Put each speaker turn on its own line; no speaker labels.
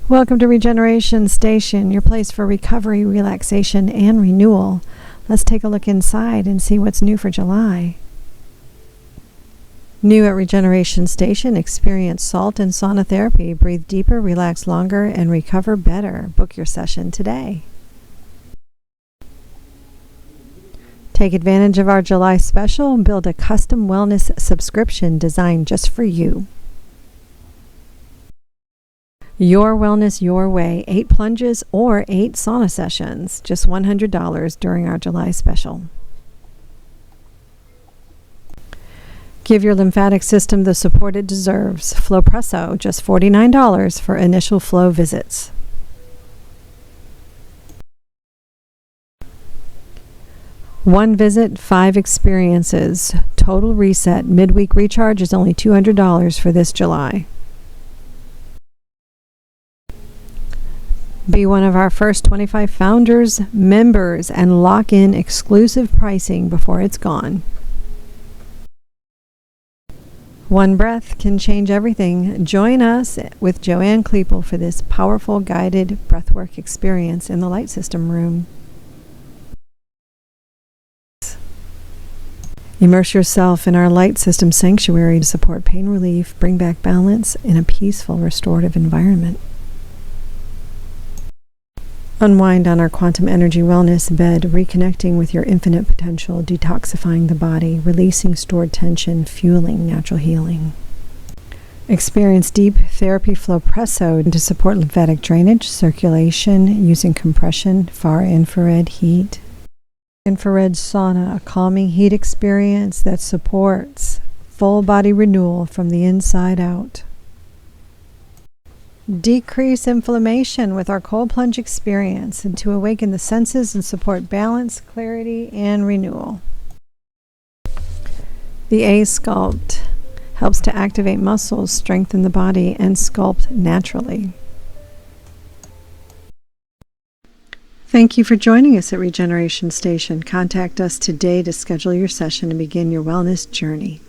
Welcome to Regeneration Station, your place for recovery, relaxation, and renewal. Let's take a look inside and see what's new for July. New at Regeneration Station, experience salt and sauna therapy. Breathe deeper, relax longer, and recover better. Book your session today. Take advantage of our July special and build a custom wellness subscription designed just for you. Your wellness, your way. 8 plunges or 8 sauna sessions. Just $100 during our July special. Give your lymphatic system the support it deserves. Flowpresso, just $49 for initial flow visits. One visit, 5 experiences. Total reset. Midweek recharge is only $200 for this July. Be one of our first 25 Founders members and lock in exclusive pricing before it's gone. One breath can change everything. Join us with Joanne Kleepel for this powerful guided breathwork experience in the Light System room. Immerse yourself in our Light System sanctuary to support pain relief, bring back balance in a peaceful, restorative environment. Unwind on our quantum energy wellness bed, reconnecting with your infinite potential, detoxifying the body, releasing stored tension, fueling natural healing. Experience deep therapy Flowpresso to support lymphatic drainage, circulation, using compression, far infrared heat. Infrared sauna, a calming heat experience that supports full body renewal from the inside out. Decrease inflammation with our cold plunge experience and to awaken the senses and support balance, clarity, and renewal. The A-Sculpt helps to activate muscles, strengthen the body, and sculpt naturally. Thank you for joining us at Regeneration Station. Contact us today to schedule your session and begin your wellness journey.